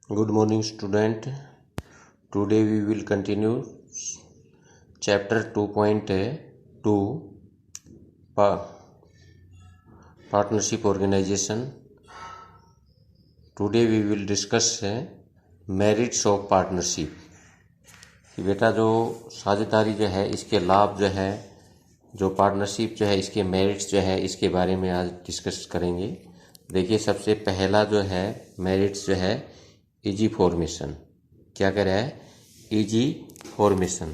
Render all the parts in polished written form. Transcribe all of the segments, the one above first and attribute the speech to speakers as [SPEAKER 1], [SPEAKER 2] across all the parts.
[SPEAKER 1] Good morning, student. Today we will continue chapter 2.2 Partnership Organization. Today we will discuss merits of partnership. कि बेटा जो साझेदारी जो है इसके लाभ जो है, जो पार्टनरशिप जो है इसके मेरिट्स जो है, इसके बारे में आज डिस्कस करेंगे। देखिए, सबसे पहला जो है मेरिट्स जो है इजी फॉर्मेशन। क्या कह रहा है? Easy formation.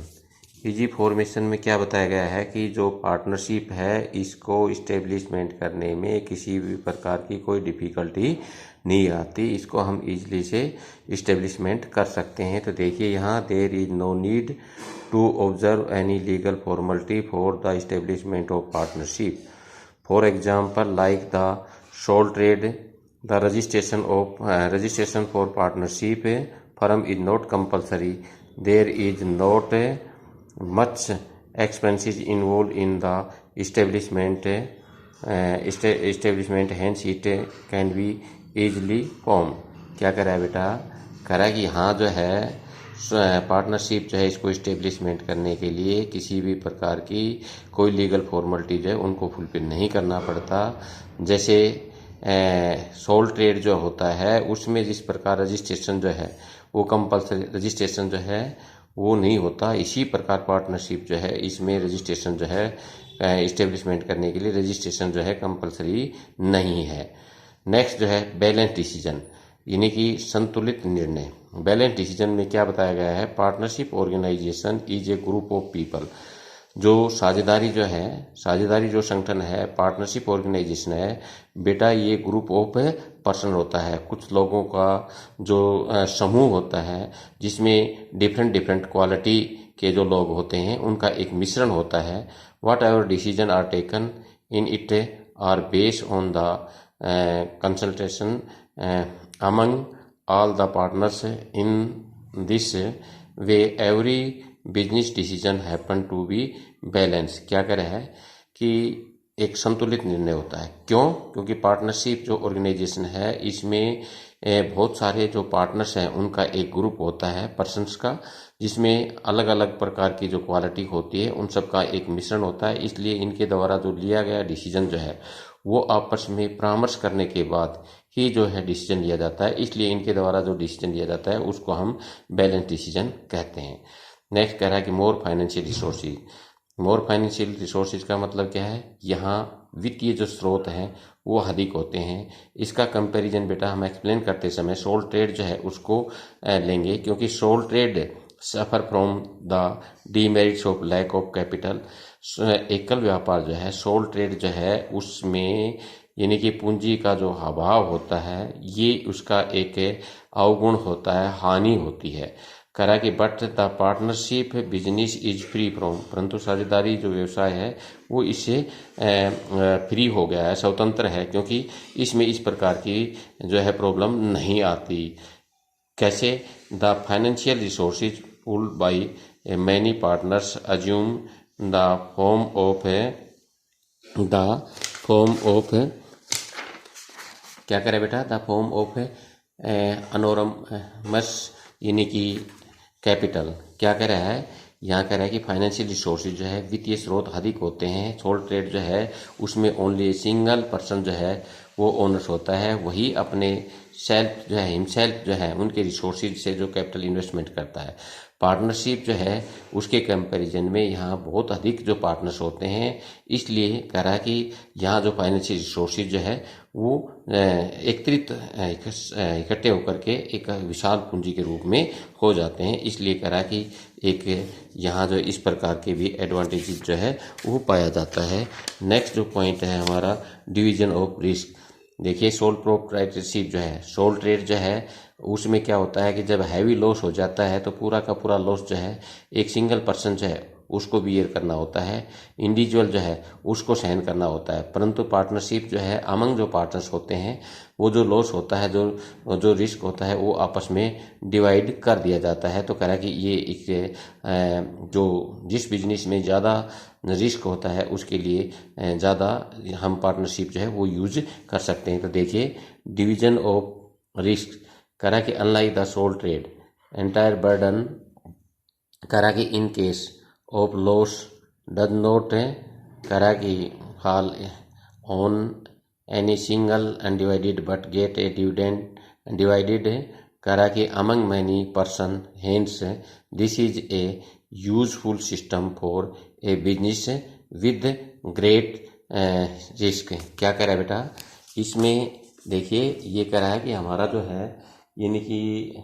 [SPEAKER 1] इजी फॉर्मेशन में क्या बताया गया है कि जो पार्टनरशिप है इसको इस्टेब्लिशमेंट करने में किसी भी प्रकार की कोई डिफ़िकल्टी नहीं आती, इसको हम इजीली से इस्टेब्लिशमेंट कर सकते हैं। तो देखिए यहाँ, there is no need to observe any legal formality for the establishment of partnership. For example, like the sole trade, the registration for partnership firm is not compulsory. There is not much expenses involved in the establishment. Hence it can be easily formed. क्या करा है बेटा? करा कि हाँ जो है partnership जो है इसको इस्टेब्लिशमेंट करने के लिए किसी भी प्रकार की कोई लीगल फॉर्मेलिटी जो है उनको फुलफिल नहीं करना पड़ता। जैसे सोल ट्रेड जो होता है उसमें जिस प्रकार रजिस्ट्रेशन जो है वो कंपल्सरी रजिस्ट्रेशन जो है वो नहीं होता, इसी प्रकार पार्टनरशिप जो है इसमें रजिस्ट्रेशन जो है इस्टेब्लिशमेंट करने के लिए रजिस्ट्रेशन जो है कंपल्सरी नहीं है। नेक्स्ट जो है बैलेंस डिसीजन, यानी कि संतुलित निर्णय। बैलेंस डिसीजन में क्या बताया गया है? Partnership organisation is a group of people. जो साझेदारी जो संगठन है, पार्टनरशिप ऑर्गेनाइजेशन है बेटा, ये ग्रुप ऑफ पर्सन होता है, कुछ लोगों का जो समूह होता है जिसमें डिफरेंट क्वालिटी के जो लोग होते हैं उनका एक मिश्रण होता है। Whatever decision are taken in it are based on the consultation among all the partners. In this way every business decision happen to be balance. क्या कर रहा है कि एक संतुलित निर्णय होता है। क्यों? क्योंकि पार्टनरशिप जो ऑर्गेनाइजेशन है इसमें बहुत सारे जो पार्टनर्स हैं उनका एक ग्रुप होता है पर्सन्स का, जिसमें अलग अलग प्रकार की जो क्वालिटी होती है उन सब का एक मिश्रण होता है। इसलिए इनके द्वारा जो लिया गया डिसीजन जो है वो आपस में परामर्श करने के बाद ही जो है डिसीजन लिया जाता है। इसलिए इनके द्वारा जो डिसीजन लिया जाता है उसको हम बैलेंस डिसीजन कहते हैं। नेक्स्ट कह रहा है कि मोर फाइनेंशियल रिसोर्सेज। मोर फाइनेंशियल रिसोर्सेज का मतलब क्या है? यहाँ वित्तीय जो स्रोत हैं वो अधिक होते हैं। इसका कंपैरिजन बेटा हम एक्सप्लेन करते समय सोल ट्रेड जो है उसको लेंगे, क्योंकि sole trade suffer from the demerits of lack of capital. एकल व्यापार जो है, सोल ट्रेड जो है उसमें यानी कि पूंजी का जो अभाव होता है ये उसका एक अवगुण होता है, हानि होती है। करा कि but the partnership business is free from, परंतु साझेदारी जो व्यवसाय है वो इससे फ्री हो गया है, स्वतंत्र है, क्योंकि इसमें इस प्रकार की जो है प्रॉब्लम नहीं आती। कैसे? The financial resources pulled by many partners assume the form of क्या करे बेटा? द फॉर्म ऑफ अनोरमस, यानी कि कैपिटल। क्या कह रहा है? यहाँ कह रहा है कि फाइनेंशियल रिसोर्सेज जो है वित्तीय स्रोत अधिक होते हैं। सोल ट्रेड जो है उसमें ओनली सिंगल पर्सन जो है वो ओनर्स होता है, वही अपने सेल्फ जो है हिमसेल्फ जो है उनके रिसोर्सेज से जो कैपिटल इन्वेस्टमेंट करता है। पार्टनरशिप जो है उसके कंपैरिजन में यहाँ बहुत अधिक जो पार्टनर्स होते हैं, इसलिए कह रहा है कि यहाँ जो फाइनेंशियल रिसोर्सेज जो है वो एकत्रित इकट्ठे होकर के एक विशाल पूंजी के रूप में हो जाते हैं। इसलिए कह रहा है कि एक यहाँ जो इस प्रकार के भी एडवांटेजेस जो है वो पाया जाता है। नेक्स्ट जो पॉइंट है हमारा, डिवीजन ऑफ रिस्क। देखिए, सोल प्रोप्राइटरशिप जो है, सोल ट्रेड जो है उसमें क्या होता है कि जब हैवी लॉस हो जाता है तो पूरा का पूरा लॉस जो है एक सिंगल पर्सन जो है उसको बियर करना होता है, इंडिविजुअल जो है उसको सहन करना होता है। परंतु पार्टनरशिप जो है अमंग जो पार्टनर्स होते हैं वो जो लॉस होता है, जो रिस्क होता है वो आपस में डिवाइड कर दिया जाता है। तो कह रहा है कि ये एक जो जिस बिजनेस में ज़्यादा रिस्क होता है उसके लिए ज़्यादा हम पार्टनरशिप जो है वो यूज कर सकते हैं। तो देखिए, डिवीजन ऑफ रिस्क करा कि unlike the sole trade entire burden करा कि in case of loss does not करा कि fall on any single undivided but get a dividend divided करा कि among many person hence this is a useful system for a business with great risk. क्या कह रहा है बेटा इसमें, देखिए ये कह रहा है कि हमारा जो है यानी कि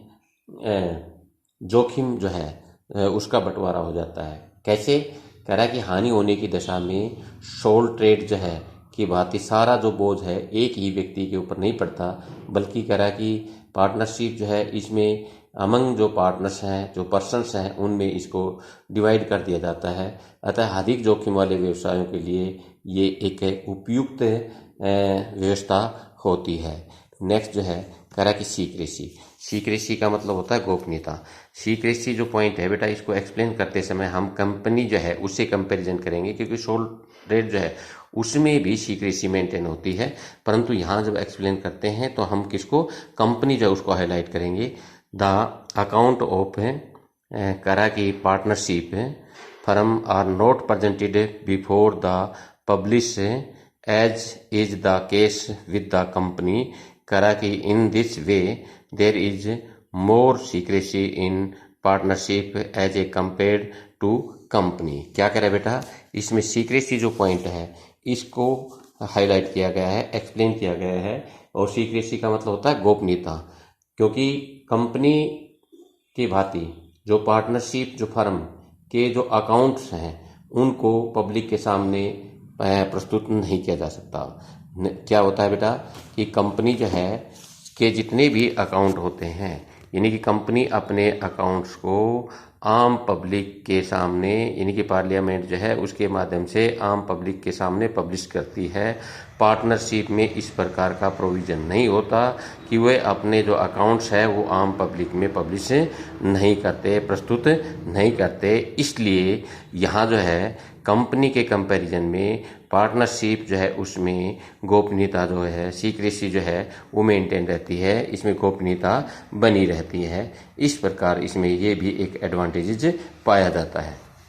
[SPEAKER 1] जोखिम जो है उसका बंटवारा हो जाता है। कैसे? कह रहा है कि हानि होने की दशा में सोल ट्रेड जो है कि भांति सारा जो बोझ है एक ही व्यक्ति के ऊपर नहीं पड़ता, बल्कि कह रहा है कि पार्टनरशिप जो है इसमें अमंग जो पार्टनर्स हैं, जो पर्सन्स हैं, उनमें इसको डिवाइड कर दिया जाता है। अतः अधिक जोखिम वाले व्यवसायों के लिए ये एक उपयुक्त व्यवस्था होती है। नेक्स्ट जो है कह रहा कि सीक्रेसी का मतलब होता है गोपनीयता। सीक्रेसी जो पॉइंट है बेटा, इसको एक्सप्लेन करते समय हम कंपनी जो है उससे कंपैरिजन करेंगे, क्योंकि सोल ट्रेड जो है उसमें भी सीक्रेसी मेंटेन होती है, परंतु यहाँ जब एक्सप्लेन करते हैं तो हम किसको, कंपनी जो है उसको हाईलाइट करेंगे। द अकाउंट ऑफ करा की partnership firm are not presented before the publish as is the case with the company. करा कि in this way there is more secrecy in partnership as a compared to company. क्या कह रहा है बेटा, इसमें सीक्रेसी जो पॉइंट है इसको हाईलाइट किया गया है, एक्सप्लेन किया गया है। और सीक्रेसी का मतलब होता है गोपनीयता, क्योंकि कंपनी की भांति जो पार्टनरशिप जो फर्म के जो अकाउंट्स हैं उनको पब्लिक के सामने प्रस्तुत नहीं किया जा सकता। क्या होता है बेटा कि कंपनी जो है के जितने भी अकाउंट होते हैं, यानी कि कंपनी अपने अकाउंट्स को आम पब्लिक के सामने, यानी कि पार्लियामेंट जो है उसके माध्यम से आम पब्लिक के सामने पब्लिश करती है। पार्टनरशिप में इस प्रकार का प्रोविज़न नहीं होता कि वे अपने जो अकाउंट्स है वो आम पब्लिक में पब्लिश नहीं करते, प्रस्तुत नहीं करते। इसलिए यहाँ जो है कंपनी के कंपैरिजन में पार्टनरशिप जो है उसमें गोपनीयता जो है, सीक्रेसी जो है वो मेंटेन रहती है, इसमें गोपनीयता बनी रहती है। इस प्रकार इसमें ये भी एक एडवांटेज पाया जाता है।